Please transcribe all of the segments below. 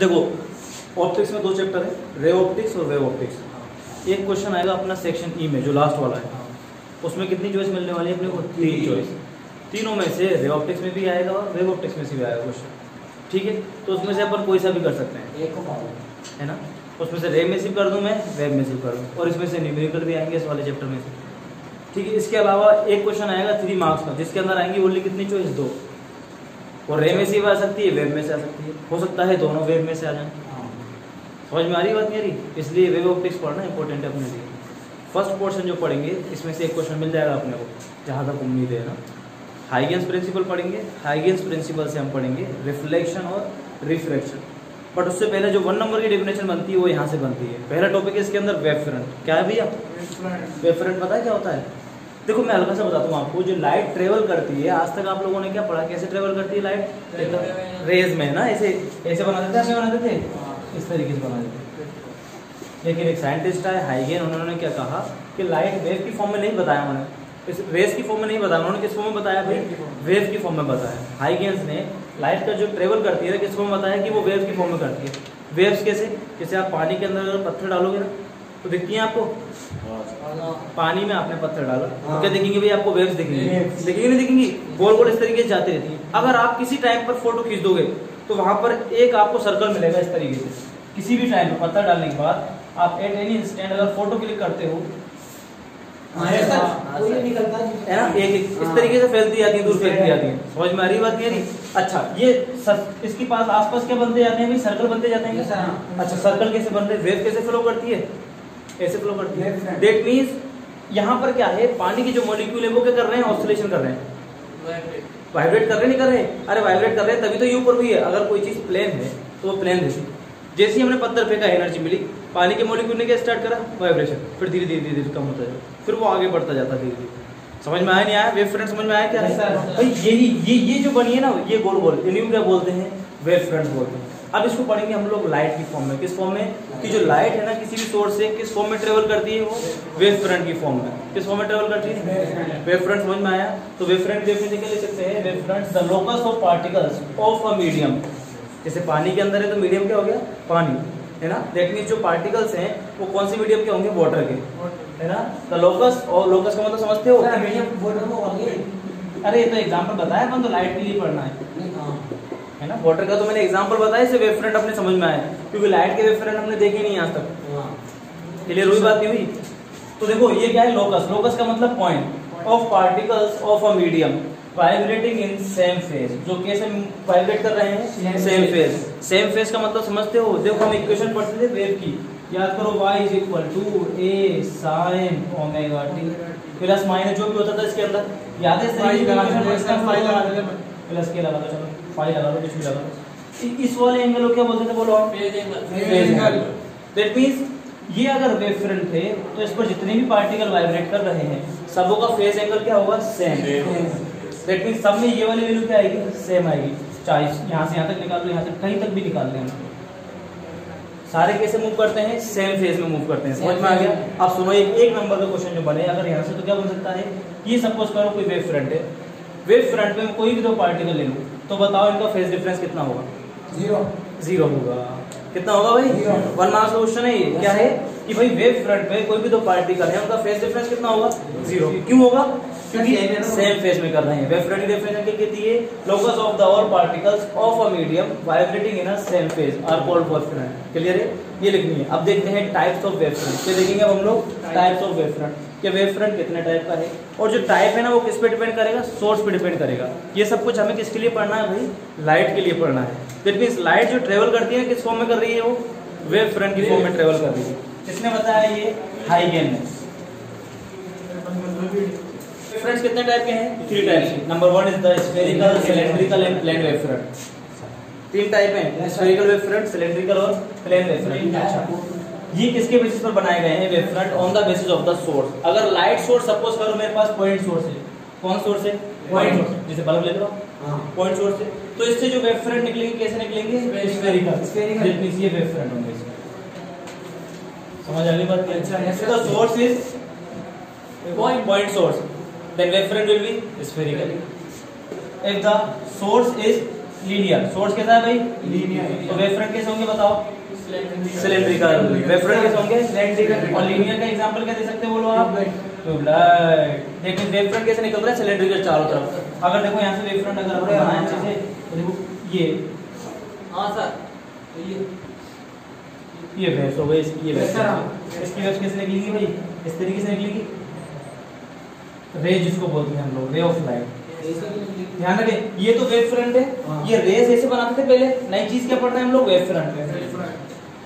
देखो ऑप्टिक्स में 2 चैप्टर है, रे ऑप्टिक्स और वेव ऑप्टिक्स। एक क्वेश्चन आएगा अपना सेक्शन ई में जो लास्ट वाला है, उसमें कितनी चॉइस मिलने वाली है अपने को? 3 चॉइस। तीनों में से रे ऑप्टिक्स में भी आएगा और वेव ऑप्टिक्स में से भी आएगा क्वेश्चन, ठीक है। तो उसमें से अपन कोई सा भी कर सकते हैं, एक को है ना। उसमें से रे में से कर दूं मैं, वेव में से कर दूं, और इसमें से न्यूमेरिकल भी आएंगे इस वाले चैप्टर में से, ठीक है। इसके अलावा एक क्वेश्चन आएगा 3 मार्क्स का, जिसके अंदर आएंगी ओनली कितनी चॉइस? 2। और रे में से भी आ सकती है, वेव में से आ सकती है, हो सकता है दोनों वेव में से आ जाए। समझ में आ रही बात नहीं आ रही? इसलिए वेव ऑप्टिक्स पढ़ना इंपॉर्टेंट है अपने लिए। फर्स्ट पोर्शन जो पढ़ेंगे इसमें से एक क्वेश्चन मिल जाएगा अपने को, जहाँ तक उम्मीद है ना। हाइगेंस प्रिंसिपल पढ़ेंगे, हाइगेंस प्रिंसिपल से हम पढ़ेंगे रिफ्लेक्शन और रिफ्रैक्शन। बट उससे पहले जो 1 नंबर की डेफिनेशन बनती है वो यहाँ से बनती है। पहला टॉपिक है इसके अंदर वेव फ्रंट। क्या है भैया? वेव फ्रंट पता है क्या होता है? देखो मैं हल्का सा बताता हूँ आपको। जो लाइट ट्रेवल करती है, आज तक आप लोगों ने क्या पढ़ा, कैसे ट्रेवल करती है लाइट? रेज में ना, ऐसे ऐसे बनाते थे, ऐसे बनाते थे, इस तरीके से बनाते थे। लेकिन एक साइंटिस्ट है हाइगेन, उन्होंने क्या कहा कि लाइट वेव की फॉर्म में नहीं बताया उन्होंने, इस रेस की फॉर्म में नहीं बताया उन्होंने, किस फॉर्म में बताया भाई? वेव की फॉर्म में बताया। हाइगेंस ने लाइट का जो ट्रेवल करती है किस फॉर्म में बताया कि वो वेव की फॉर्म में करती है। वेव्स कैसे? जैसे आप पानी के अंदर अगर पत्थर डालोगे ना तो दिखती है आपको। पानी में आपने पत्थर डाला तो क्या दिखेंगे भाई आपको? वेव्स दिखेंगे, दिखेंगे नहीं दिखेंगी? गोल गोल इस तरीके से जाती रहती है। अगर आप किसी टाइम पर फोटो खींच दोगे तो वहां पर एक आपको सर्कल मिलेगा इस तरीके से। किसी भी टाइम पर पत्थर डालने के बाद आप एट एनी इंस्टेंट अगर फोटो क्लिक करते हो निकलता है ना, एक इस तरीके से फैलती जाती है, दूर फैलती जाती है। समझ में आ रही बात नहीं आ रही? अच्छा, ये इसके पास आसपास क्या बनते जाते हैं भाई? सर्कल बनते जाते हैं। अच्छा, सर्कल कैसे बन रहे? वेव कैसे फ्लो करती है? ऐसे फ्लो करती है। दैट मींस यहाँ पर क्या है, पानी के जो मॉलिक्यूल है वो क्या कर रहे हैं? ऑसिलेशन कर रहे हैं, वाइब्रेट कर रहे नहीं कर रहे? अरे वाइब्रेट कर रहे हैं, तभी तो ये ऊपर हुई है। अगर कोई चीज प्लेन है तो वो प्लेन रहती। जैसे ही हमने पत्थर फेंका, एनर्जी मिली, पानी के मॉलिक्यूल ने क्या स्टार्ट करा? वाइब्रेशन। फिर धीरे धीरे धीरे कम होता जाए, फिर वो आगे बढ़ता जाता धीरे धीरे। समझ में आया नहीं आया? वेव फ्रंट समझ में आया क्या है भाई? यही ये जो बनी है ना, ये गोल गोल, इन्हीं को क्या बोलते हैं? वेव फ्रंट बोलते हैं। अब इसको पढ़ेंगे हम लोग लाइट की फॉर्म में। किस फॉर्म में? कि जो लाइट है ना किसी भी सोर्स से किस फॉर्म में ट्रेवल करती है? वो वेव फ्रंट की फॉर्म में। किस फॉर्म में ट्रेवल करती है? Wave front. समझ में आया? तो वेव फ्रंट डेफिनेशन क्या लिख सकते हैं? Wave front the locus of particles of a medium. जैसे पानी के अंदर है तो मीडियम क्या हो गया? पानी, है ना। दैट मींस जो पार्टिकल्स हैं वो कौन से मीडियम के होंगे? वाटर के, है ना। द लोकस, और लोकस का मतलब समझते हो? अरे ये तो एग्जांपल बताया अपन, तो लाइट के लिए पढ़ना है ना। वाटर का तो मैंने एग्जांपल बताया, इससे वेव फ्रंट अपने समझ में आया, क्योंकि लाइट के वेव फ्रंट हमने देखे नहीं आज तक। क्लियर हुई बात नहीं हुई? तो देखो ये क्या है? लोकस। लोकस का मतलब point of particles of a medium vibrating in same phase. जो कैसे वाइब्रेट कर रहे हैं? Same phase. सेम फेज का मतलब समझते हो? देखो हम इक्वेशन पढ़ते थे वेव की, याद करो, y = a sin ωt plus minus जो भी होता था इसके अंदर, याद है? प्लस के लगा दो, चलो फाई लगा दो, कुछ भी लगा दो। इस वाले एंगल को क्या बोलते थे? बोलो। Phase angle. दैट मींस ये अगर वेव फ्रंट थे तो इस पर जितने भी पार्टिकल वाइब्रेट कर रहे हैं सबों का फेज एंगल क्या होगा? सेम। दैट मींस सब में ये वाली वैल्यू क्या आएगी? सेम आएगी। चाहे यहाँ से यहाँ तक निकाल लो, यहाँ तक कहीं तक भी निकाल लें, सारे कैसे मूव करते हैं? सेम फेज में मूव करते हैं। समझ में आ गया? अब सुनो, एक नंबर का क्वेश्चन जो बने अगर यहाँ से, तो क्या बन सकता है? ये सपोज करो कोई वेव फ्रंट है, वेव फ्रंट में कोई भी 2 पार्टिकल ले लो, तो बताओ इनका फेज डिफरेंस कितना होगा? 0 होगा। कितना होगा भाई? 1 मार्क्स का क्वेश्चन है ये। क्या है कि भाई वेव फ्रंट में कोई भी 2 पार्टिकल है, उनका फेज डिफरेंस कितना होगा? 0। क्यों होगा? क्योंकि सेम फेज में कर रहे हैं। वेव फ्रंट की डेफिनेशन क्या कहती है? Locus of the all particles of a medium vibrating in a same phase are called wave front. Clear है? ये लिखनी है। अब देखते हैं टाइप्स ऑफ वेव फ्रंट। क्या देखेंगे अब हम लोग? Types of wave front. कि वेव फ्रंट कितने टाइप का है, और जो टाइप है ना वो किस पे डिपेंड करेगा? सोर्स पे डिपेंड करेगा। ये सब कुछ हमें किसके लिए पढ़ना है भाई? लाइट के लिए पढ़ना है। दैट मींस लाइट जो ट्रेवल करती है किस फॉर्म में कर रही है? वो वेव फ्रंट की फॉर्म में ट्रेवल कर रही है। किसने बताया? ये हाइगेन ने। फ्रंट्स कितने टाइप के हैं? 3 टाइप के। Number 1 is the spherical, cylindrical and plane wave front. 3 type हैं, स्फेरिकल वेव फ्रंट, सिलेंड्रिकल और प्लेन वेव फ्रंट। अच्छा, ये किसके बेसिस पर बनाए गए हैं wave front? On the basis of the source. अगर लाइट सोर्स सपोज करो मेरे पास पॉइंट सोर्स है। कौन सोर्स है? Point source. जैसे बल्ब ले लो, पॉइंट सोर्स है, तो इससे जो वेव फ्रंट निकलेंगे कैसे निकलेंगे? स्फेरिकल। दैट मींस ये वेव फ्रंट होंगे। समझ आ गई बात? अच्छा, the source is point source, then wave front will be spherical. If the source is linear. Source कैसा है भाई? लीनियर। तो वेव फ्रंट कैसे होंगे बताओ? सिलेंड्रिकल। वेव फ्रंट कैसे होंगे? सिलेंड्रिकल। और लीनियर का एग्जांपल क्या दे सकते हो बोलो आप? ट्यूबलाइट। देखो वेव फ्रंट कैसे निकल रहा है? सिलेंड्रिकल चारों तरफ। अगर देखो यहाँ से वेव फ्रंट अगर बनाना है अच्छे से तो देखो ये, हाँ सर, ये वेव्स हो गई इसकी, ये वेव्स। इसकी वेव्स कैसे निकलेंगी भाई? इस तरीके से निकलेगी। रे जिसको बोलते हैं हम लोग, रे ऑफ लाइट। ध्यान रखें, ये तो वेव फ्रंट है। ये रेज ऐसे बनाते थे पहले, नई चीज क्या पढ़ रहे हैं हम लोग? Wave front.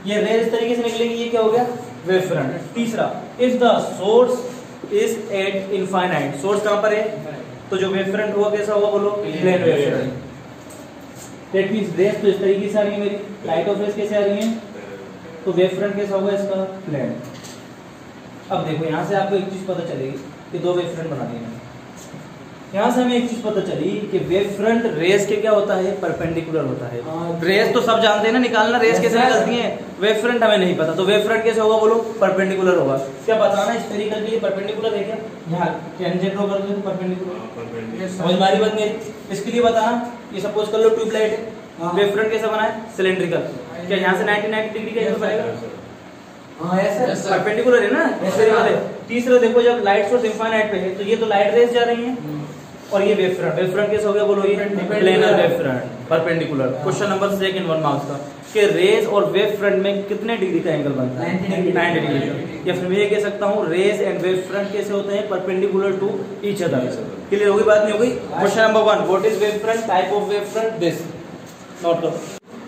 ये रेज इस तरीके से निकलेंगी, ये क्या हो गया? Wave front. तीसरा, if the source is at infinite. Source कहां पर है? तो जो वेव फ्रंट हुआ कैसा होगा बोलो? Plane wave front. That means rays तो इस तरीके से आ रही है मेरी, लाइट ऑफ रेज कैसे आ रही है? तो वेव फ्रंट कैसा होगा इसका? प्लेन। अब देखो यहां से आपको एक चीज पता चलेगी कि दो वेव फ्रंट बना दिए मैंने। यहाँ से हमें एक चीज पता चली कि वेव फ्रंट रेज के क्या होता है? परपेंडिकुलर होता है। रेज तो सब जानते हैं ना निकालना, रेज कैसे निकलती है। वेव फ्रंट हमें नहीं पता, तो वेव फ्रंट कैसे होगा बोलो? परपेंडिकुलर होगा। क्या बताना स्फेरिकल के लिए परपेंडिकुलर है क्या? यहाँ टेंजेंट ड्रॉ कर दो परपेंडिकुलर। समझ में आ रही बात मेरी? इसके लिए बताना, ये सपोज कर लो ट्यूबलाइट है, वेव फ्रंट कैसा बना है? सिलेंड्रिकल। क्या यहाँ से 90 डिग्री का एंगल बनेगा? परपेंडिकुलर है ना, स्फेरिकल है। तीसरा देखो, जब लाइट सोर्स इनफाइनाइट पे है तो ये तो लाइट रेज जा रही है, और ये वेव फ्रंट। वेव फ्रंट कैसा हो गया बोलो? ये planar wave front, perpendicular. Question number 2 1 marks का कि रेज और वेव फ्रंट में कितने डिग्री का एंगल बनता है? 90 डिग्री का। या फिर मैं ये कह सकता हूँ रेज एंड वेव फ्रंट कैसे होते हैं? Perpendicular to each other. Clear होगी बात? नहीं होगी? Question number 1, what is wave front? Type of wave front this. Note करो।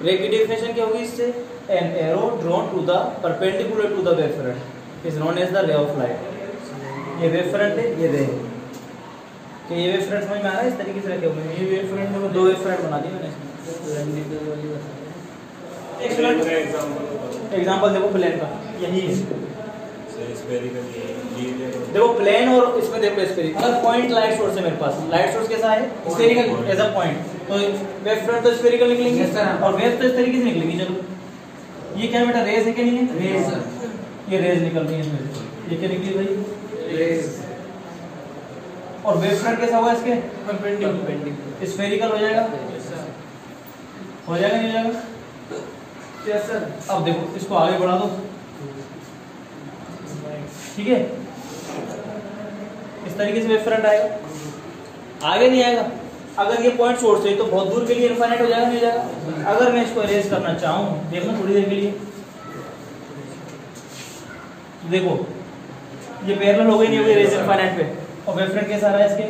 रे की डेफिनेशन क्या होगी इससे? An arrow drawn to the perpendicular to the wave front is known as the ray of light. ये wave front है, ये रे है। कि ये वेव फ्रंट समझ में आ रहा है? इस तरीके से रखे हुए हैं। ये वेव फ्रंट में दो वेव फ्रंट बना दिए मैंने। एग्जांपल देखो प्लेन का, यही है। देखो प्लेन और इसमें देखो स्फेरिकल। अगर पॉइंट लाइट सोर्स है मेरे पास, लाइट सोर्स कैसा है? स्फेरिकल एज अ पॉइंट, तो वेव फ्रंट तो स्फेरिकल निकलेंगे और वेव तो इस तरीके से निकलेंगी। चलो ये क्या बेटा? रेज है कि नहीं है? रेज। ये रेज निकल रही है इसमें से। ये क्या निकली भाई? रेज। और वेव फ्रंट कैसा होगा इसके? परपेंडिकुलर। स्फेरिकल हो जाएगा? हो जाएगा नहीं हो जाएगा? Yes sir. अब देखो इसको आगे बढ़ा दो, ठीक है? इस तरीके से वेव फ्रंट आएगा। आगे नहीं आएगा। अगर ये पॉइंट सोर्स है तो बहुत दूर के लिए इनफाइनाइट हो जाएगा नहीं हो जाएगा? अगर मैं इसको इरेज करना चाहूँ, देखना थोड़ी देर के लिए, तो देखो ये पैरेलल हो गई नहीं होगी इरेज इनफाइनाइट पे, और वेव फ्रंट कैसा आ रहा है इसके?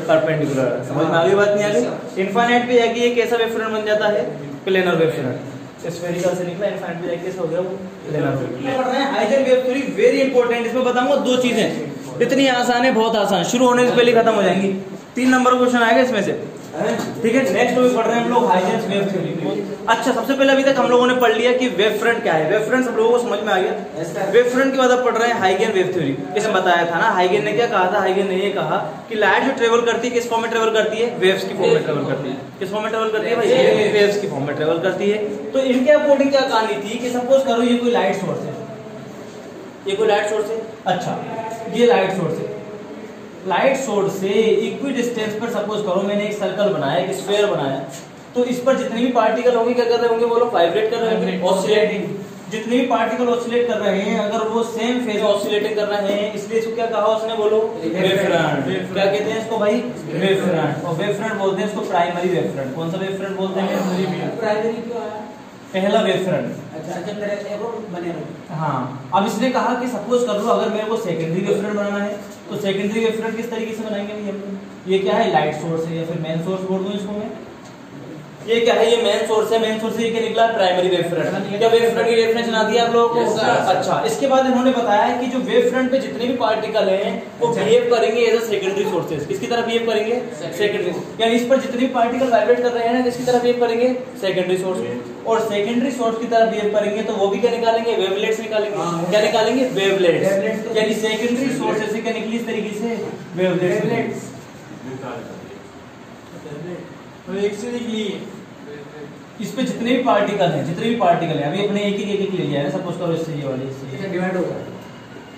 परपेंडिकुलर। समझ में आ गई बात? नहीं आ गई? इनफाइनाइट पे जाके ये कैसा वेव फ्रंट बन जाता है? Planar wave front. स्फेरिकल से निकला, इनफाइनाइट पे जाके कैसा हो गया? वो प्लेनर वेव फ्रंट। पढ़ रहे हैं Huygens wave theory, very important. इसमें बताऊंगा दो चीजें, इतनी आसान है, बहुत आसान, शुरू होने से पहले खत्म हो जाएंगी। 3 नंबर क्वेश्चन आएगा इसमें से, ठीक है? नेक्स्ट टॉपिक पढ़ रहे हैं हम लोग हाइजेंस वेव थ्योरी। अच्छा, सबसे पहले अभी तक हम लोगों ने पढ़ लिया कि वेव फ्रंट क्या है। वेव फ्रंट सब लोगों को समझ में आ गया। वेव फ्रंट के बाद अब पढ़ रहे हैं हाइगेन वेव थ्योरी। इसमें बताया था ना, हाइगेन ने क्या कहा था? हाइगेन ने ये कहा कि लाइट जो ट्रेवल करती है किस फॉर्म में ट्रेवल करती है? वेव्स की फॉर्म में ट्रेवल करती है। किस फॉर्म में ट्रेवल करती है भाई? वेव्स की फॉर्म में ट्रेवल करती है। तो इनके अकॉर्डिंग क्या कहानी थी कि सपोज करो ये कोई लाइट सोर्स है, ये कोई लाइट सोर्स है। अच्छा, ये लाइट सोर्स है। लाइट सोर्स से इक्वी डिस्टेंस पर सपोज करो मैंने एक सर्कल बनाया, एक स्फीयर बनाया, तो इस पर जितने भी पार्टिकल होंगे क्या कर रहे होंगे बोलो? वाइब्रेट कर रहे होंगे, ऑसिलेटिंग। जितने भी पार्टिकल ऑसिलेट कर रहे हैं, अगर वो सेम फेज ऑसिलेटिंग कर रहे हैं, इसलिए इसको क्या कहा उसने बोलो? Wave front. क्या कहते हैं इसको भाई? Wave front. और वेव फ्रंट बोलते हैं इसको प्राइमरी वेव फ्रंट। कौन सा वेव फ्रंट बोलते हैं? प्राइमरी क्यों आया? पहला वेव फ्रंट। हाँ, अब इसने कहा कि सपोज कर लो अगर मेरे को सेकेंडरी वेव फ्रंट बनाना है, तो सेकेंडरी वेव फ्रंट किस तरीके से बनाएंगे भैया? ये क्या है? लाइट सोर्स है, या फिर मेन सोर्स बोल दूं इसको मैं। ये क्या है? ये मेन सोर्स है। मेन सोर्स से क्या निकला? Primary wave front. क्या वेव फ्रंट की डेफिनेशन आती है आप लोगों को? अच्छा, इसके बाद इन्होंने बताया कि जो वेव फ्रंट पे जितने भी पार्टिकल हैं वो बिहेव करेंगे एज अ सेकेंडरी सोर्सेज। किसकी तरह बिहेव करेंगे? सेकेंडरी। यानी इस पर जितने भी पार्टिकल वाइब्रेट कर रहे हैं ना, किसकी तरह बिहेव करेंगे? Secondary source. और सेकेंडरी सोर्स की तरह बिहेव करेंगे तो वो भी क्या निकालेंगे? वेवलेट्स निकालेंगे। क्या निकालेंगे? वेवलेट्स। यानी सेकेंडरी सोर्सेज से क्या निकली इस तरीके से? वेवलेट्स। तो एक से निकली इस पे जितने भी पार्टिकल हैं, अभी अपने एक एक ले लिया है, सपोज करो इससे ये वाली इससे डिवाइड होगा।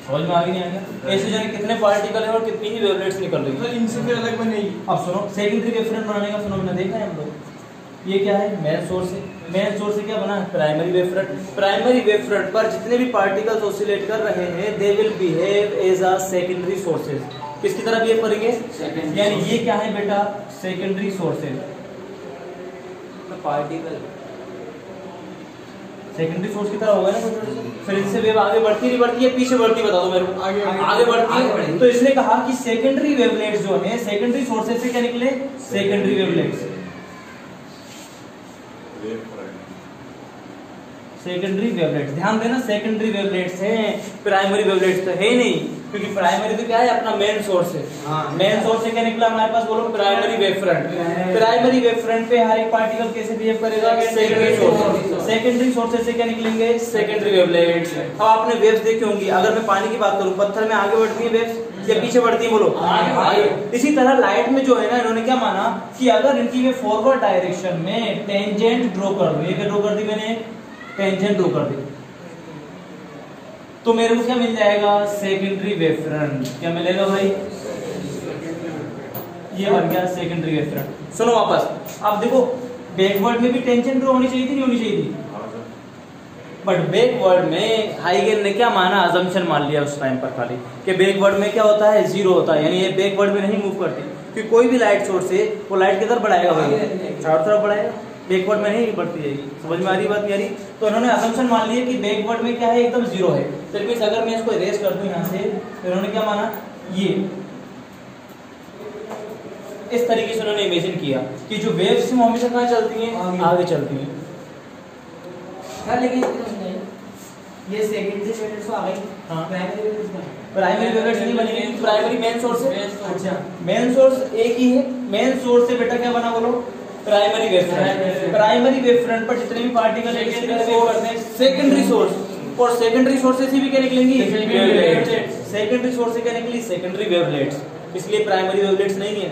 समझ में आ गई नहीं आ गया? ऐसे जाने कितने पार्टिकल है और कितनी ही वेवलेट्स निकल रही है, तो इनसे फिर अलग बनेगी। अब सुनो, सेकेंडरी वेव फ्रंट बनाने का फिनोमेना देखा है हम लोग। ये क्या है, मेन सोर्स है। मेन सोर्स से क्या बना, primary wave front. Primary wave front पर जितने भी पार्टिकल्स ऑसिलेट कर रहे हैं they will behave as a secondary sources. किसकी तरह बिहेव करेंगे, यानी ये क्या है बेटा, secondary sources. Particle secondary source की तरह होगा ना। फिर इनसे वेव आगे बढ़ती नहीं बढ़ती है, पीछे बढ़ती, बता दो मेरे को। आगे बढ़ती है। तो इसने कहा कि सेकेंडरी वेवलेट्स जो है सेकेंडरी सोर्सेज से क्या निकले, सेकेंडरी वेवलेट्स। सेकेंडरी वेवलेट्स, ध्यान देना, सेकेंडरी वेवलेट्स हैं, प्राइमरी वेवलेट्स तो है ही नहीं, क्योंकि प्राइमरी तो क्या है, अपना मेन सोर्स है। मेन सोर्स से क्या निकला हमारे पास, बोलो, primary wave front. Primary wave front पे हर एक पार्टिकल कैसे बिहेव करेगा, सेकेंडरी सोर्स। सेकेंडरी सोर्सेज से क्या निकलेंगे, सेकेंडरी वेवलेट्स। अब आपने वेव्स देखी होंगी, अगर मैं पानी की बात करूं, पत्थर में आगे बढ़ती है वेव्स या पीछे बढ़ती है, बोलो आगे। इसी तरह लाइट में जो है ना, इन्होंने क्या माना कि अगर इनकी वे फॉरवर्ड डायरेक्शन में टेंजेंट ड्रॉ कर दो, ये क्या ड्रॉ कर दी मैंने, टेंजेंट ड्रॉ कर दी, तो मेरे को क्या मिल जाएगा, सेकेंडरी वेव फ्रंट। क्या मिलेगा भाई, ये बन गया सेकेंडरी वेव फ्रंट। सुनो वापस, अब देखो बैकवर्ड में भी टेंजेंट ड्रॉ होनी चाहिए थी, नहीं होनी चाहिए थी, बट बैकवर्ड में हाइगन ने क्या माना, अजम्पशन मान लिया उस टाइम पर खाली कि बैकवर्ड में क्या होता है, जीरो होता है, यानी ये बैकवर्ड में नहीं मूव करती, क्योंकि कोई भी लाइट सोर्स है वो लाइट किधर बढ़ाएगा भाई, चारों तरफ बढ़ाएगा, बैकवर्ड में नहीं बढ़ती है। समझ में आ रही बात मेरी। तो इन्होंने असम्पशन मान लिया कि बैकवर्ड में क्या है, एकदम जीरो है। तो मींस अगर मैं इसको इरेज कर दूं यहां से, तो इन्होंने क्या माना, ये इस तरीके से उन्होंने इमेजिन किया कि जो वेव्स हैं हमेशा कहां चलती हैं, आगे चलती हैं। लेकिन ये सेकेंडरी वेवलेट्स आ गई, हाँ, प्राइमरी वेवलेट्स नहीं बनेगी, प्राइमरी मेन सोर्स है। अच्छा, मेन सोर्स एक ही है, मेन सोर्स से बेटा क्या बना, बोलो, primary wave front. Primary wave front पर जितने भी पार्टिकल है सेकेंडरी सोर्स, और सेकेंडरी सोर्स से भी क्या निकलेंगी, सेकेंडरी सोर्स से क्या निकली, सेकेंडरी वेवलेट्स। इसलिए प्राइमरी वेवलेट्स नहीं है,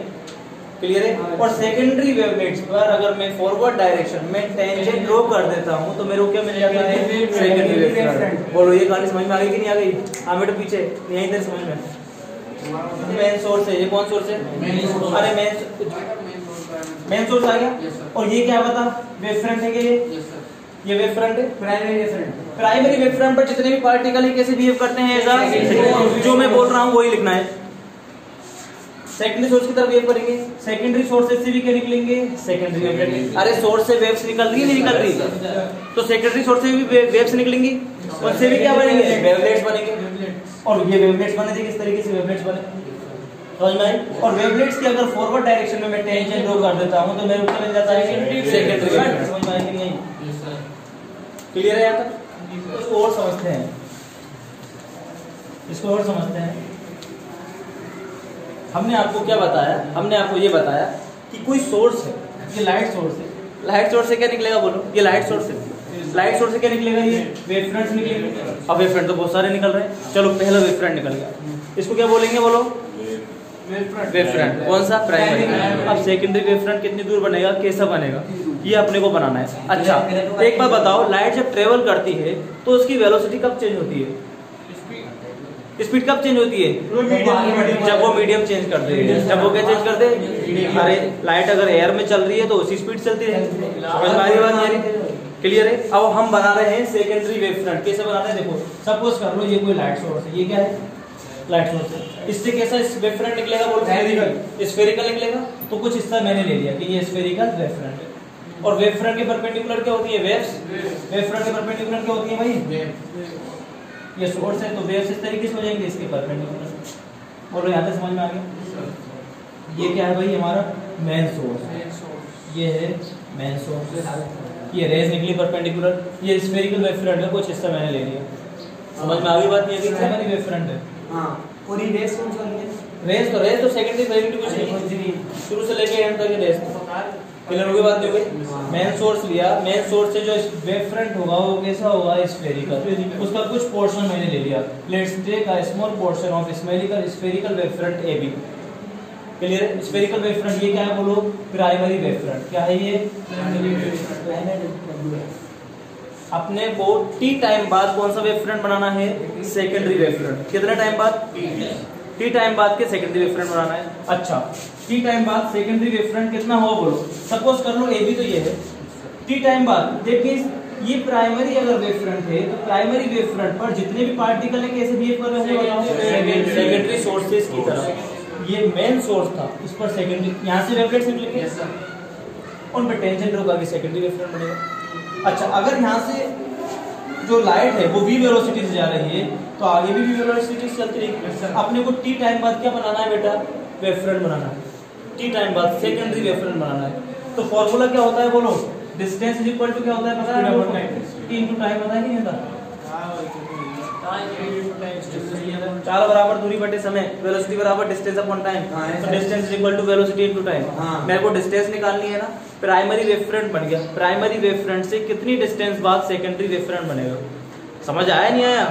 क्लियर है। और सेकेंडरी वेवलेट्स पर अगर मैं फॉरवर्ड डायरेक्शन में टेंजेंट ड्रॉ कर देता हूं तो मेरे को क्या मिल जाता है, सेकेंडरी वेव फ्रंट। बोलो ये कहानी समझ में आ गई कि नहीं आ गई, हाँ बेटा पीछे यहीं इधर समझ में। मेन सोर्स है, ये कौन सोर्स है, अरे मेन सोर्स आ गया। और ये क्या बता, वेव फ्रंट है, ये वेव फ्रंट है, primary wave front. Primary wave front पर जितने भी पार्टिकल है कैसे बिहेव करते हैं, ऐसा जो मैं बोल रहा हूँ वही लिखना है। सेकेंडरी सोर्स की तरफ बिहेव करेंगे, सेकेंडरी सोर्सेज से भी क्या निकलेंगे, सेकेंडरी वेवलेट। अरे सोर्स से वेव्स निकल रही है, नहीं निकल रही, तो सेकेंडरी सोर्स से भी वेव्स निकलेंगी, उनसे भी क्या बनेंगे, वेवलेट्स बनेंगे। और ये वेवलेट्स बने थे, किस तरीके से वेवलेट्स बने, समझ में आई। और वेवलेट्स की अगर फॉरवर्ड डायरेक्शन में मैं टेंजेंट ड्रॉ कर देता हूं तो मेरे को मिल जाता है सेकेंडरी वेवलेट। समझ में आई कि नहीं, क्लियर है यहाँ तक। इसको और समझते हैं, इसको और समझते हैं। हमने आपको क्या बताया, हमने आपको ये बताया कि कोई सोर्स है, ये लाइट सोर्स है, लाइट सोर्स से क्या निकलेगा, बोलो, ये लाइट सोर्स है, लाइट सोर्स से क्या निकलेगा, ये वेव फ्रंट्स निकलेंगे। अब वेव फ्रंट तो बहुत सारे निकल रहे हैं, चलो पहला वेव फ्रंट निकल गया, इसको क्या बोलेंगे, बोलो, वेव फ्रंट। कौन सा, प्राइमरी। अब सेकेंडरी वेव फ्रंट कितनी दूर बनेगा, कैसा बनेगा, ये अपने को बनाना है। अच्छा एक बात बताओ, लाइट जब ट्रेवल करती है तो उसकी वेलोसिटी कब चेंज होती है, स्पीड कब चेंज होती है, जब वो मीडियम चेंज कर दे। जब वो क्या चेंज कर दे, अरे लाइट अगर एयर में चल रही है तो उसी स्पीड चलती है। समझ में आ रही बात यारी, क्लियर है। अब हम बना रहे हैं सेकेंडरी वेव फ्रंट। कैसे बना रहे हैं, देखो सपोज कर लो ये कोई लाइट सोर्स है, ये क्या है, लाइट सोर्स है। इससे कैसा वेव फ्रंट निकलेगा, बोलो, स्फेरिकल निकलेगा। तो कुछ हिस्सा मैंने ले लिया कि ये स्फेरिकल वेव फ्रंट है। और वेव फ्रंट के परपेंडिकुलर क्या होती है, वेव्स। वेव फ्रंट के परपेंडिकुलर क्या होती है भाई, ये सोर्स है तो वेव्स इस तरीके से हो जाएंगे इसके परपेंडिकुलर। और यहाँ तक समझ में आ गया। ये क्या है भाई, हमारा मेन सोर्स, ये है मेन सोर्स। ये रेज निकली परपेंडिकुलर, ये स्फेरिकल वेव फ्रंट है, कुछ हिस्सा मैंने ले लिया। समझ में आ गई बात, नहीं है प्राइमरी वेव फ्रंट है। हां, पूरी रेज कौन सी है, रेज तो सेकेंडरी प्राइमरी कुछ नहीं, शुरू से लेके एंड तक रेज। क्लियर हो गई बात, नहीं हुई। मेन सोर्स लिया, मेन सोर्स से जो वेव फ्रंट होगा वो कैसा होगा, स्फेरिकल। उसका कुछ पोर्शन मैंने ले लिया, let's take a small portion of spherical wave front A B. Clear है। स्फेरिकल वेव फ्रंट ये क्या है, बोलो, प्राइमरी वेव फ्रंट। क्या है ये, अपने को टी टाइम बाद कौन सा वेव फ्रंट बनाना है, सेकेंडरी वेव फ्रंट। कितने टाइम बाद, टी टाइम बाद के सेकेंडरी वेव फ्रंट बनाना है। अच्छा टी टाइम बाद सेकेंडरी वेव फ्रंट कितना हुआ बोलो। सपोज कर लो ए बी तो ये है, टी टाइम बाद दैट मींस ये प्राइमरी अगर वेव फ्रंट है तो प्राइमरी वेव फ्रंट पर जितने भी पार्टिकल है कैसे बिहेव कर रहे हैं सेकेंडरी सोर्सेज की तरह। ये मेन सोर्स था, इस पर सेकेंडरी यहाँ से वेवलेट्स निकलेंगे, उन पर टेंजेंट रो करके सेकेंडरी वेव फ्रंट बनेगा। अच्छा, अगर यहाँ से जो लाइट है वो v वेलोसिटी से जा रही है तो आगे भी v वेलोसिटी से चलती रहेगी। अपने को टी टाइम बाद क्या बनाना है बेटा, वेव फ्रंट बनाना है। टी टाइम बाद सेकेंडरी वेव फ्रंट बनाना है। तो फॉर्मूला क्या होता है बोलो, डिस्टेंस इज इक्वल टू क्या होता है पता है, टी इनटू टाइम होता है कि नहीं होता। चाल बराबर दूरी बटे समय, वेलोसिटी बराबर डिस्टेंस अपॉन टाइम, तो distance is equal to velocity into time. मेरे को डिस्टेंस निकालनी है ना, प्राइमरी वेव फ्रंट बन गया। प्राइमरी वेव फ्रंट से कितनी डिस्टेंस बाद सेकेंडरी वेव फ्रंट बनेगा, समझ आया नहीं आया।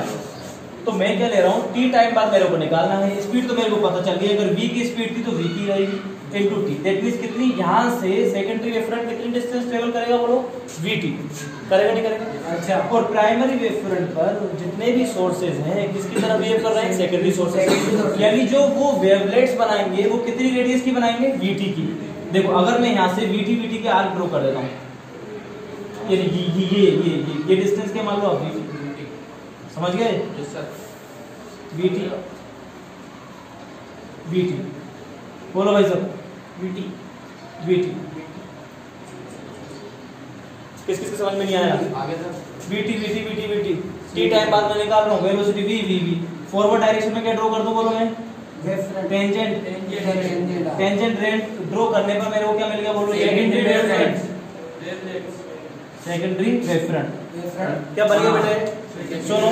तो मैं क्या ले रहा हूँ, टी टाइम बाद मेरे को निकालना है। स्पीड तो मेरे को पता चल गई, अगर v की स्पीड थी तो v की रहेगी इनटू टी। दैट मींस कितनी यहाँ से सेकेंडरी वेव फ्रंट कितनी डिस्टेंस ट्रेवल करेगा बोलो, vt करेगा नहीं करेगा। अच्छा, और प्राइमरी वेव फ्रंट पर जितने भी सोर्सेज हैं किसकी तरह बिहेव कर रहे हैं, सेकेंडरी सोर्सेज। यानी जो वो वेवलेट्स बनाएंगे वो कितनी रेडियस की बनाएंगे, vt की। देखो अगर मैं यहाँ से vt के आर्क ड्रॉ कर देता हूँ, ये डिस्टेंस क्या मान लो आप, vt समझ गए, vt बोलो भाई सब, vt किस किस समझ में नहीं आया, vt टी टाइम बाद में निकाल रहा हूँ वेलोसिटी v फॉरवर्ड डायरेक्शन में क्या ड्रॉ कर दूं बोलो मैं, टेंजेंट रेंट ड्रॉ करने पर मेरे को क्या मिल गया बोलो, सेकेंडरी वेव फ्रंट क्या बन गया बेटे। सुनो,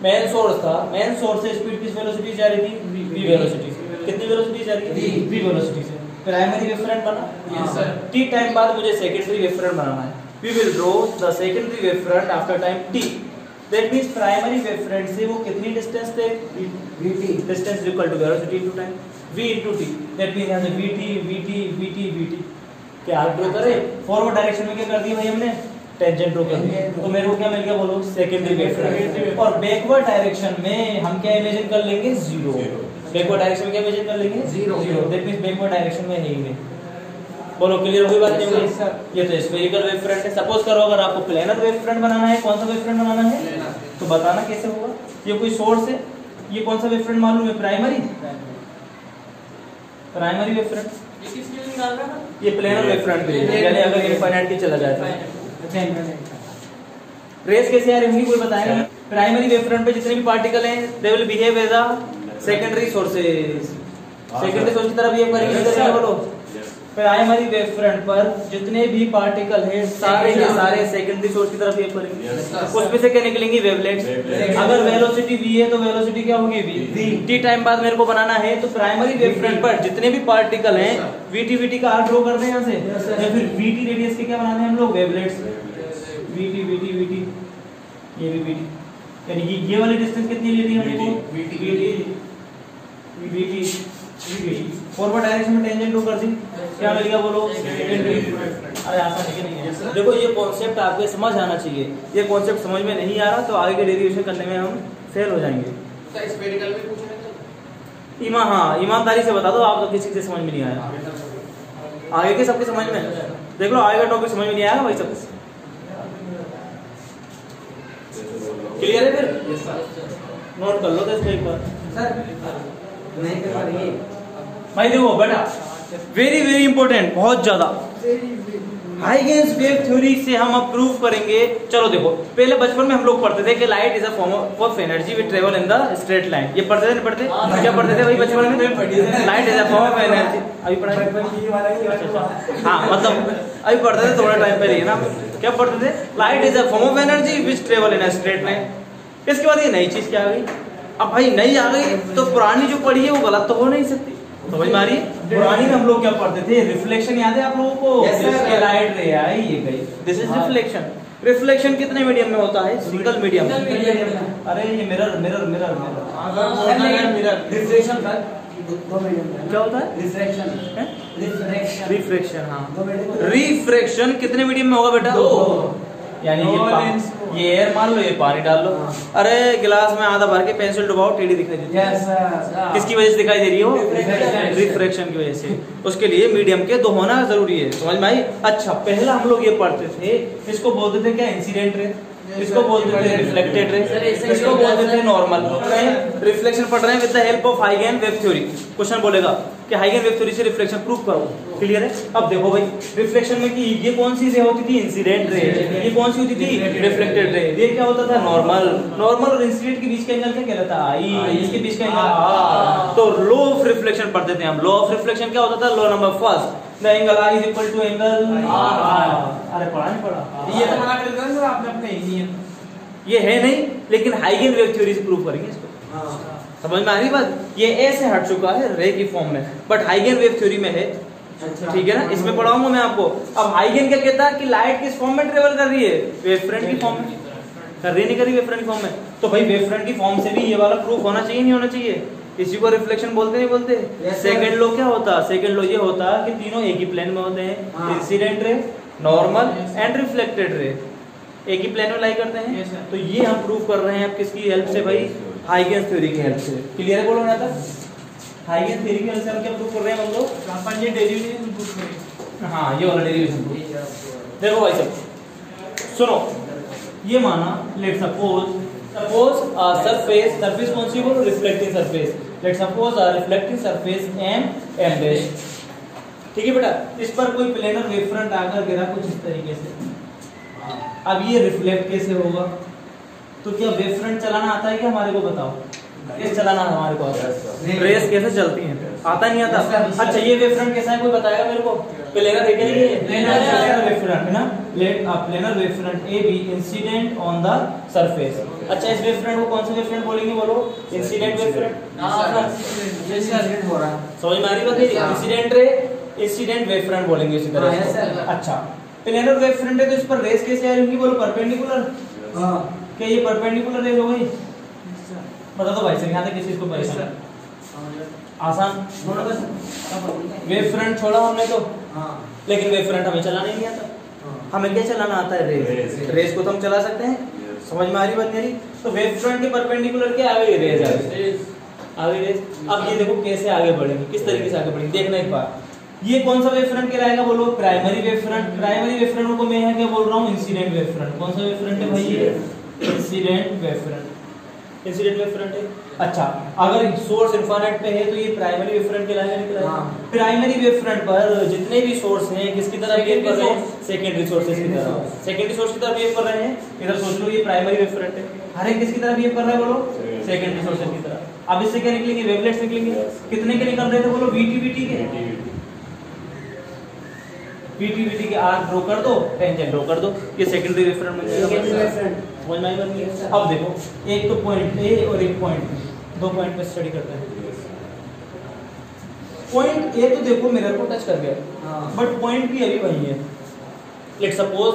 मेन सोर्स था, मेन सोर्स से स्पीड किस वेलोसिटी जा रही थी, v वेलोसिटी। कितनी वेलोसिटी जा रही है, v वेलोसिटी से। प्राइमरी वेव फ्रंट बना, यस सर। टी टाइम बाद मुझे सेकेंडरी वेव फ्रंट बनाना है। We will draw the secondary wave front after time t। That means primary wave front से वो कितनी डिस्टेंस थे, vt। Distance is equal to velocity into time, v into t। That means यहां से vt क्या arc draw करे, forward direction में क्या कर दिया भाई हमने, टेंजेंट ड्रॉ कर दिया। तो मेरे को क्या मिल गया बोलो, सेकेंडरी वेव फ्रंट। और बैकवर्ड डायरेक्शन में हम क्या इमेजिन कर लेंगे, जीरो। बैकवर्ड डायरेक्शन में क्या इमेजिन कर लेंगे, zero. That means backward direction में है ही नहीं। बोलो क्लियर हुई बात नहीं हुई। ये तो स्फेरिकल वेव फ्रंट है। सपोज करो अगर आपको प्लेनर वेव फ्रंट बनाना है, कौन सा वेव फ्रंट बनाना है तो बताना कैसे होगा। ये कोई सोर्स है, ये कौन सा वेव फ्रंट मालूम है, प्राइमरी वेव फ्रंट। ये किस लिए निकाल रहा है, ये प्लेनर वेव फ्रंट के लिए, यानी अगर इनफाइनाइट चला जाए तो रेस कैसे आ रही होंगी कोई बताएगा। प्राइमरी वेव फ्रंट पे जितने भी पार्टिकल हैं they will behave as a secondary sources, secondary source की तरह बिहेव करेंगे। बोलो प्राइमरी वेव फ्रंट पर जितने भी पार्टिकल हैं सारे के सारे सेकेंडरी सोर्स की तरफ बिहेव करेंगे। उसमें से क्या निकलेंगी, वेवलेट्स। अगर वेलोसिटी v है तो वेलोसिटी क्या होगी, v। टी टाइम बाद मेरे को बनाना है तो प्राइमरी वेव फ्रंट पर जितने भी पार्टिकल हैं vt का आर्क ड्रॉ कर दें यहाँ से, या फिर vt रेडियस के क्या बनाने हैं हम लोग, वेवलेट्स। vt ये भी vt, यानी कि ये वाली डिस्टेंस कितनी ले ली हमने को, vt फॉरवर्ड डायरेक्शन में टेंजेंट ड्रॉ कर दी, क्या मिल गया बोलो, अरे आसान है कि नहीं है। देखो ये कॉन्सेप्ट आपको समझ आना चाहिए, ये कॉन्सेप्ट समझ में नहीं आ रहा तो आगे के डेरिवेशन करने में हम फेल हो जाएंगे। स्फेरिकल में पूछना है हाँ ईमानदारी से बता दो, आप तो किसी से समझ में नहीं आया, आगे के सबके समझ में, देख लो आगे का टॉपिक समझ में नहीं आया भाई सब क्लियर है। फिर नोट कर लो तो एक बार सर नहीं कर पाएंगे भाई। देखो बेटा वेरी इंपॉर्टेंट, बहुत ज्यादा हाइगेंस वेव थ्योरी से हम अब प्रूव करेंगे। चलो देखो पहले बचपन में हम लोग पढ़ते थे कि light is a form of energy which travel in the straight line. ये पढ़ते थे नहीं पढ़ते, क्या पढ़ते थे भाई बचपन में, light is a form of energy. अभी पढ़ा हाँ मतलब अभी पढ़ते थे थोड़ा टाइम पहले ना, क्या पढ़ते थे, light is a form of energy which travel in a straight line. इसके बाद ये नई चीज क्या आ गई, अब भाई नई आ गई तो पुरानी जो पढ़ी है वो गलत तो हो नहीं सकती, समझ में आ रही है। पुरानी में हम लोग क्या पढ़ते थे, रिफ्लेक्शन याद है आप लोगों को, ये लाइट रे आई ये गई, दिस इज रिफ्लेक्शन। रिफ्लेक्शन कितने मीडियम में होता है, सिंगल मीडियम। अरे ये मिरर रिफ्लेक्शन क्या होता है, रिफ्रैक्शन। हाँ रिफ्रैक्शन कितने मीडियम में होगा बेटा, यानी ये एयर मान लो, ये पानी डाल लो। अरे गिलास में आधा भर के पेंसिल डुबाओ, टेढ़ी दिखाई देती है। किसकी वजह से दिखाई दे रही हो? रिफ्रैक्शन की वजह से। उसके लिए मीडियम के दो होना जरूरी है, समझ में आई? अच्छा, पहला हम लोग ये पढ़ते थे, इसको बोलते थे क्या? Incident ray. इसको बोलते थे रिफ्लेक्टेड रे। इसको बोलते थे नॉर्मल। रिफ्लेक्शन पढ़ रहे हैं विद द हेल्प ऑफ हाइगेन वेव थ्योरी। क्वेश्चन बोलेगा कि हाइगेन वेव थ्योरी से रिफ्लेक्शन प्रूव करो। क्लियर है? अब देखो भाई, रिफ्लेक्शन में कि ये कौन सी रे होती थी? Incident ray. ये कौन सी होती थी? Reflected ray. ये क्या होता था? नॉर्मल। नॉर्मल और इंसिडेंट के बीच का एंगल क्या कहलाता है? आई। इसके बीच का एंगल आ। तो लॉ ऑफ रिफ्लेक्शन पढ़ते थे हम। लॉ ऑफ रिफ्लेक्शन क्या होता था? Law number first, the angle i is equal to angle r. अरे पढ़ा नहीं पढ़ा? ये तो मना कर देना सर, आपने अपने ही नहीं है। ये है नहीं, लेकिन हाइगेन वेव थ्योरी से प्रूव करेंगे इसको। समझ में आ रही बात? ये ऐसे हट चुका है रे की फॉर्म में, बट हाइगेन वेव थ्योरी में है। ठीक है ना? इसमें पढ़ाऊंगा मैं आपको। अब हाइगेन क्या कहता है कि लाइट किस फॉर्म में ट्रेवल कर रही है? वेव फ्रंट की फॉर्म में कर रही, नहीं कर रही? वेव फ्रंट की फॉर्म में। तो भाई वेव फ्रंट की फॉर्म से भी ये वाला प्रूफ होना चाहिए, नहीं होना चाहिए? इसी को रिफ्लेक्शन बोलते नहीं बोलते? सेकंड लॉ क्या होता? सेकंड लॉ ये होता कि तीनों एक ही प्लेन में होते हैं, incident ray, normal and reflected ray, एक ही प्लेन में लाई करते हैं। तो ये हम प्रूव कर रहे हैं अब किसकी हेल्प से भाई? हाइगेन थ्योरी की हेल्प से। क्लियर है? बोलो ना था, हाइगेन थ्योरी की हेल्प से हम क्या प्रूव कर रहे हैं हम लोग? ये डेरिवेशन प्रूफ करें। हाँ, ये वाला डेरिवेशन। देखो भाई सब सुनो, ये माना लेट सपोज सरफेस कौन सी बोलो? Reflecting surface. Let suppose reflecting surface M dash. ठीक है बेटा, इस पर कोई प्लेनर वेव फ्रंट आकर गिरा कुछ इस तरीके से। अब ये रिफ्लेक्ट कैसे होगा? तो क्या वेव फ्रंट चलाना आता है क्या हमारे को? बताओ, कैसे चलाना हमारे को आता है? रेस कैसे चलती हैं? आता नहीं आता? अच्छा, ये वेव फ्रंट कैसा है कोई बताएगा मेरे को? प्लेनर है क्या? ये प्लेनर वेव फ्रंट है ना। Let planar wave front A B incident on the surface. अच्छा, इस वेव फ्रंट को कौन सा वेव फ्रंट बोलेंगे? बोलो, इंसिडेंट वेव फ्रंट। हो रहा है, समझ में आ रही बात? Incident ray, incident wave front बोलेंगे इसी तरह। अच्छा, प्लेनर वेव फ्रंट है तो इस पर रेस कैसे आ रही? बोलो परपेंडिकुलर। क्या ये परपेंडिकुलर रेस हो गई? बता दो भाई सर, यहाँ तक किस चीज को परेशान? आसान। वेव फ्रंट छोड़ा हमने तो, लेकिन वेव फ्रंट हमें चलाना नहीं आता। हमें क्या चलाना आता है? रेस। रेस को तो हम चला सकते हैं। समझ में आ रही बात मेरी? तो वेव फ्रंट के परपेंडिकुलर क्या आ गई? रेस आ गई रेस। अब ये देखो कैसे आगे बढ़ेंगे, किस तरीके से आगे बढ़ेंगे, देखना एक बार। ये कौन सा वेव फ्रंट कहलाएगा? बोलो, primary wave front. Primary wave front को मैं यहाँ क्या बोल रहा हूँ? Incident wave front. कौन सा वेव फ्रंट है भाई? ये incident wave front. Incident wave front है। अच्छा, अगर सोर्स इन्फिनिट पे है तो ये प्राइमरी वेव फ्रंट कहलाएगा। प्राइमरी वेव फ्रंट पर जितने भी सोर्स हैं किसकी तरह बिहेव कर रहे हैं? सेकेंडरी सोर्सेस की तरह। सेकेंडरी सोर्स की तरह बिहेव कर रहे हैं। इधर सोच लो, ये प्राइमरी वेव फ्रंट है। हर एक किसकी तरह बिहेव कर रहा है? बोलो, सेकेंडरी सोर्सेस की तरह। अब इससे क्या निकलेंगे? वेवलेट्स निकलेंगे। कितने के निकल रहे थे? बोलो, VT के। VT के आर्क ड्रॉ कर दो, टेंजेंट ड्रॉ कर दो, ये सेकेंडरी वेव फ्रंट बन जाएगा। समझ में आई बात नहीं? अब देखो, एक तो पॉइंट ए और एक पॉइंट बी, दो पॉइंट पे स्टडी करते हैं। पॉइंट ए तो देखो मिरर को टच कर गया, बट पॉइंट बी अभी वही है। Let's suppose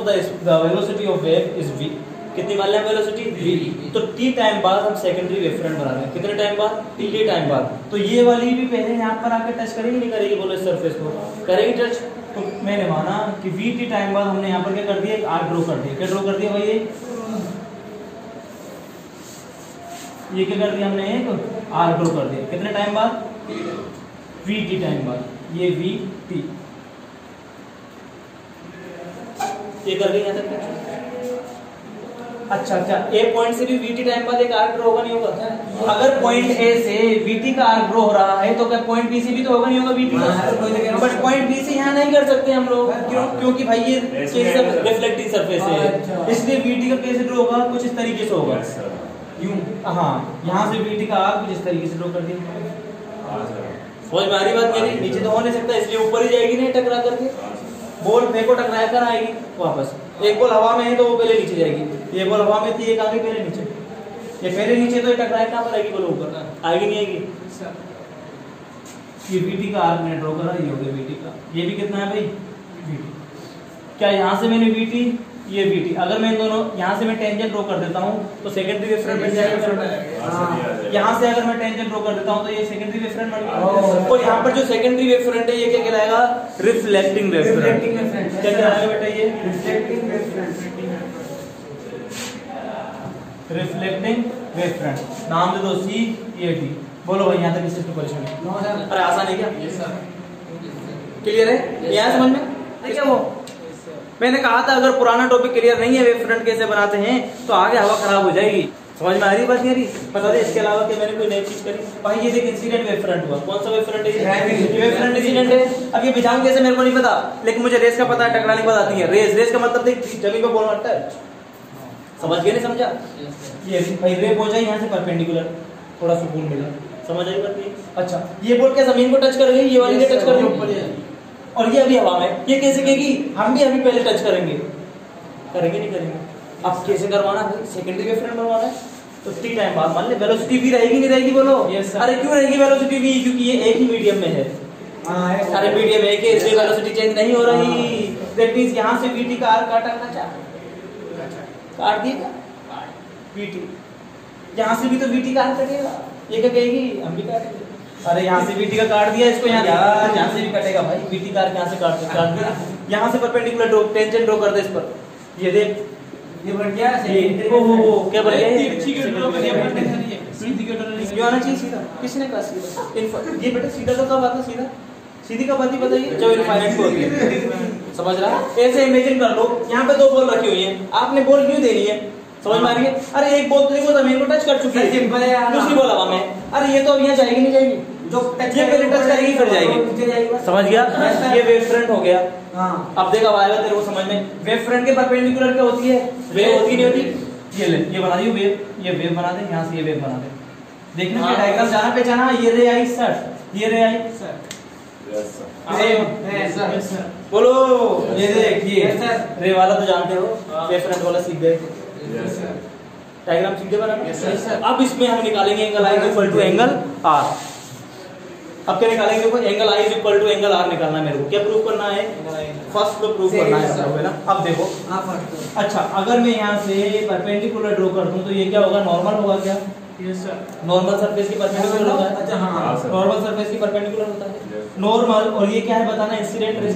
the velocity of wave is v। कितनी मान लें वेलोसिटी? v। तो t टाइम बाद हम सेकेंडरी वेव फ्रंट बना रहे हैं। कितने टाइम बाद? t टाइम बाद। तो ये वाली भी पहले यहाँ पर आके टच करेगी, नहीं करेगी? बोलो, इस सरफेस को करेगी टच। तो मैंने माना कि vt टाइम बाद हमने यहाँ पर क्या कर दिया? एक आर्क ड्रॉ कर दिया। क्या ड्रॉ कर दिया भाई? ये क्या कर दिया हमने? एक आर्क ड्रॉ कर दिया। कितने टाइम बाद? vt टाइम बाद। ये vt ये कर दिया यहाँ तक। अच्छा, क्या ए पॉइंट से भी VT टाइम बाद एक आर्क ड्रॉ होगा, नहीं होगा? अगर पॉइंट ए से VT का आर्क ड्रॉ हो रहा है तो क्या पॉइंट बी से भी तो होगा, नहीं होगा VT का? बट पॉइंट बी से यहाँ नहीं कर सकते हम लोग। क्यों? क्योंकि भाई ये रिफ्लेक्टिंग सरफेस है, इसलिए VT का कैसे ड्रॉ होगा? कुछ इस तरीके से होगा। यूं, हाँ, यहाँ से VT का आर्क कुछ इस तरीके से ड्रॉ कर दिया। समझ में आ रही बात मेरी? नीचे तो हो नहीं सकता, इसलिए ऊपर ही जाएगी नहीं टकरा करके। बॉल फेंको, टकरा कर आएगी वापस। एक बॉल हवा में है तो वो पहले नीचे जाएगी। ये बॉल हवा में थी, एक आगे पहले नीचे। ये पहले नीचे तो ये टकराए कहाँ पर आएगी? बोलो, ऊपर आएगी, नहीं आएगी? ये VT का आर्क मैंने ड्रॉ करा, ये हो गया VT का। ये भी कितना है भाई? VT। क्या यहाँ से मैंने VT, ये VT, अगर मैं इन दोनों यहाँ से मैं टेंजेंट ड्रॉ कर देता हूँ तो सेकेंडरी वेव फ्रंट बन जाएगा। यहाँ से अगर मैं टेंजेंट ड्रॉ कर देता हूँ तो ये सेकेंडरी वेव फ्रंट बन गया। और यहाँ पर जो सेकेंडरी वेव फ्रंट है ये क्या कहलाएगा? Reflecting wave front. क्या कहलाएगा बेटा? ये reflecting wave front. Reflecting wave front, नाम दे दो सी ए डी। बोलो भाई यहाँ तक किसी को परेशानी? अरे आसान है क्या? Yes sir. क्लियर है? यहाँ समझ में है क्या? वो मैंने कहा था अगर पुराना टॉपिक क्लियर नहीं है वेव फ्रंट कैसे बनाते हैं तो आगे हवा खराब हो जाएगी। समझ में आ रही बात? नहीं आ रही? बता दे इसके अलावा कि मैंने कोई नई चीज करी? भाई ये देख इंसिडेंट वेव फ्रंट हुआ। कौन सा वेव फ्रंट है? वेव फ्रंट इंसिडेंट है। अब ये बिछाऊं कैसे मेरे को नहीं पता, लेकिन मुझे रेस का पता है, टकराने की बात आती है। रेस का मतलब देख जमीन पे बॉल मारता है। समझ गए? नहीं समझा? ये भाई रे हो जाए यहाँ से परपेंडिकुलर, थोड़ा सुकून मिला। समझ आई बात? नहीं? अच्छा ये बॉल क्या जमीन को टच कर गई? ये वाली टच कर गई और ये अभी हवा में, ये कैसे कहेगी? हम भी अभी पहले टच करेंगे, करेंगे नहीं करेंगे? अब कैसे करवाना है? सेकेंडरी वेव फ्रंट बनवाना है तो टी टाइम बाद मान ले वेलोसिटी भी रहेगी नहीं रहेगी? बोलो yes, अरे क्यों रहेगी वेलोसिटी भी? क्योंकि ये एक ही मीडियम में है। अरे मीडियम है कि इसलिए वेलोसिटी चेंज नहीं हो रही। दैट मींस यहां से वीटी का आर काटना चाहे, काट दिएगा वीटी। यहां से भी तो वीटी का आर कटेगा। ये क्या कहेगी? हम भी काटेंगे। अरे यहाँ से वीटी का काट दिया इसको, यहाँ यार यहाँ से भी कटेगा भाई। वीटी का यहाँ से काट दिया, यहाँ से परपेंडिकुलर ड्रॉ, टेंजेंट ड्रॉ कर दे इस पर। ये देख ये बढ़ गया वो क्या बढ़ गया? तिरछी के ड्रॉ कर दिया, सीधी के ड्रॉ नहीं। ये आना चाहिए सीधा। किसने कहा सीधा? ये बेटा सीधा तो कब आता? सीधा सीधी का बात ही बताइए जब इनफाइनाइट को होती है। समझ रहा? ऐसे इमेजिन कर लो यहाँ पे दो बॉल रखी हुई है, आपने बॉल क्यों देनी है? समझ में आ रही है? अरे एक बॉल तो देखो जमीन को टच कर चुकी है, सिंपल है यार। दूसरी बॉल हवा में। अरे ये तो अब यहाँ जाएगी नहीं जाएगी? जो टच ये पहले टच करेगी फिर जाएगी। समझ गया? ये वेव फ्रंट हो गया। हाँ अब देखा आएगा तेरे को समझ में। वेव फ्रंट के परपेंडिकुलर क्या होती है? वेव होती नहीं होती? ये ले, ये बना दी वेव, ये वेव बना दे, यहाँ से ये वेव बना दे। देखने के डायग्राम जाना पहचाना। ये रे आई सर, ये रे आई सर। बोलो ये देख, ये रे वाला तो जानते हो, वेव फ्रंट वाला सीख गए। डायग्राम सीधे बना। अब इसमें हम निकालेंगे angle i equal to angle r. अब क्या निकालेंगे? देखो angle i equal to angle r निकालना है मेरे को। क्या प्रूव करना है? फर्स्ट तो प्रूव करना है ना। अब देखो अच्छा अगर मैं यहाँ से परपेंडिकुलर ड्रॉ कर दूं तो ये क्या होगा? नॉर्मल होगा क्या? नॉर्मल सरफेस की परपेंडिकुलर होता है। अच्छा हाँ नॉर्मल सरफेस की परपेंडिकुलर होता है नॉर्मल। और ये क्या है बताना? Incident rays.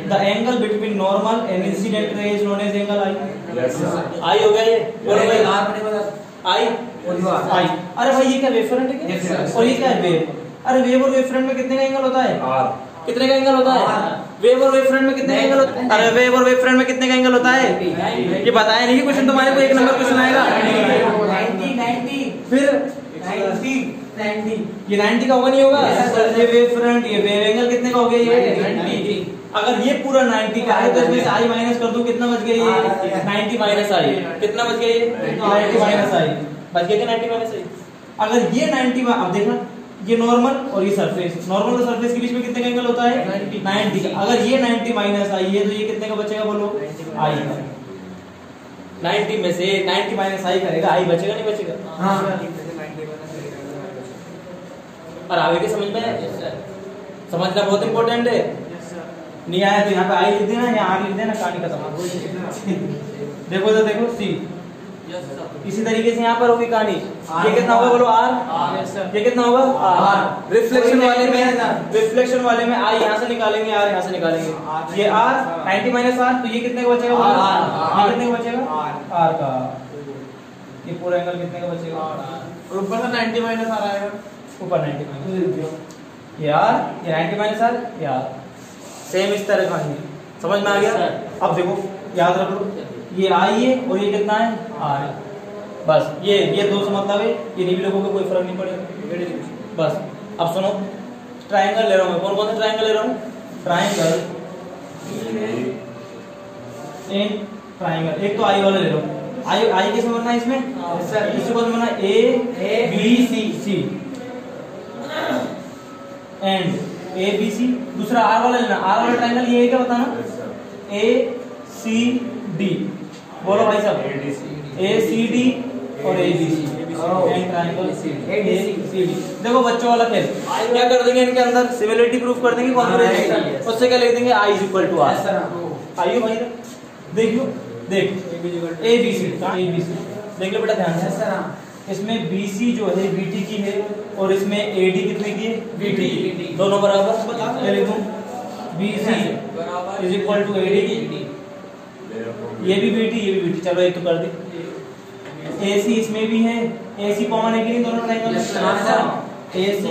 The angle between normal and incident ray is known as angle i. I हो गया ये? बोलो भाई आई आई। अरे भाई ये क्या वेव फ्रंट है क्या? और ये क्या है? वेव। अरे वेव और वेव फ्रंट में कितने का एंगल होता है? कितने का एंगल होता है? वेव और वेव फ्रंट में कितने का एंगल होता है? अरे वेव और वेव फ्रंट में कितने का एंगल होता है? ये बताया नहीं क्वेश्चन तुम्हारे को। एक नंबर क्वेश्चन आएगा। 90 फिर 90 ये 90 का होगा नहीं होगा? ये वेव फ्रंट, ये वेव एंगल कितने का हो गया? ये 90। अगर ये पूरा 90 का है तो इसमें से आई माइनस कर दूं, कितना बच गया? ये 90 माइनस आई। कितना बच गया? ये 90 माइनस आई। बच गया क्या 90 माइनस आई? अगर ये 90 में अब देखना ये नॉर्मल और ये सरफेस, नॉर्मल और सरफेस के बीच में कितने का एंगल होता है? 90 का। अगर ये 90 माइनस आई है तो ये कितने का बचेगा? बोलो आई का। 90 में से 90 माइनस आई करेगा, आई बचेगा नहीं बचेगा? हाँ और आगे के समझ में समझना बहुत इंपॉर्टेंट है। नहीं आया तो यहाँ पे आई लिख देना, यहाँ आर लिख देना, कहानी खत्म। देखो तो देखो सी, इसी तरीके से यहाँ पर होगी कहानी। ये कितना होगा? बोलो आर। ये कितना होगा? आर। रिफ्लेक्शन वाले में आई यहाँ से निकालेंगे, आर यहाँ से निकालेंगे। ये आर 90 माइनस आर तो ये कितने का बचेगा? आर। ये कितने का बचेगा? आर का। ये पूरा एंगल कितने का बचेगा? और ऊपर से 90 माइनस आ रहा है ऊपर 90 माइनस यार, ये 90 माइनस आर यार सेम इस तरह का ही। समझ में आ गया? अब देखो याद रख लो ये आई है और ये कितना है? आर है। बस ये दो से मतलब है, ये नहीं भी लोगों को कोई फर्क नहीं पड़ेगा। बस अब सुनो ट्रायंगल ले रहा हूँ मैं। कौन कौन सा ट्रायंगल ले रहा हूँ? Triangle in triangle. एक तो आई वाला ले रहा हूँ। आई कैसे बनना है इसमें? इससे कौन बनना? A B C and A B C. दूसरा आर वाला लेना। आर वाला ट्रायंगल ये है क्या बताना? A C D. बोलो भाई साहब ए सी डी और A B C triangle C D. देखो बच्चों वाला खेल क्या कर देंगे इनके अंदर? सिमिलरिटी प्रूफ कर देंगे, कॉन्ग्रुएंट। उससे क्या लिख देंगे? आई इज इक्वल टू आर। आइयो भाई देखियो, देख ए बी सी देख लो बेटा ध्यान से। इसमें बी सी जो है बी टी की है और इसमें ए डी कितने की है? B T. दोनों बराबर। क्या लिखूं? B C is equal to A D. ये भी बी टी ये भी बी टी। चलो एक तो कर दी। AC इसमें भी है, AC कॉमन है कि नहीं दोनों ट्रायंगल में? AC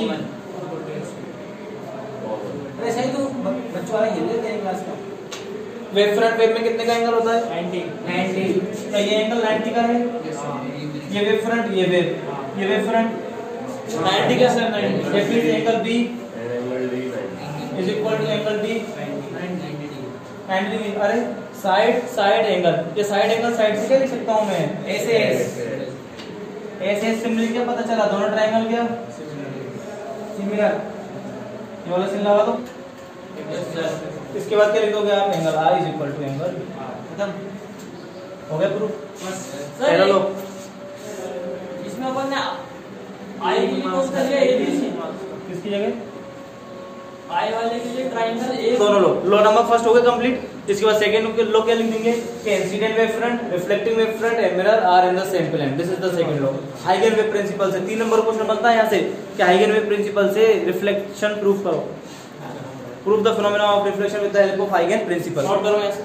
अरे सही तो बच्चों वाला हिल लेते हैं क्लास का। वेव फ्रंट वेव में कितने का एंगल होता है? 90 तो ये एंगल 90 का है। ये वेव फ्रंट, ये वेव फ्रंट 90 का sir 90। That means angle B is equal to angle D 90 degree. अरे साइड एंगल, ये साइड एंगल साइड से क्या लिख सकता हूं मैं? ऐसे सिंबल क्या पता चला? दोनों ट्रायंगल क्या सिमिलर। ये वाला सिंबल लगा दो। इसके बाद क्या लिख दोगे आप? Angle I is equal to angle खत्म हो गया प्रूफ। पहला लो इसमें अपन ने आई के लिए कौन सा लिया? ABC किसकी जगह? आई वाले के लिए ट्रायंगल ए। दोनों लो नंबर फर्स्ट हो गए कंप्लीट। इसके बाद सेकंड लो क्या लिख देंगे कि incident wave front, reflecting wave front and mirror are in the same plane. This is the second law. हाइगन वेव प्रिंसिपल से 3 नंबर क्वेश्चन बनता है यहां से कि हाइगन वेव प्रिंसिपल से रिफ्लेक्शन प्रूफ करो। Proof the phenomena of reflection with the help of हाइगन प्रिंसिपल। नोट करो ऐसे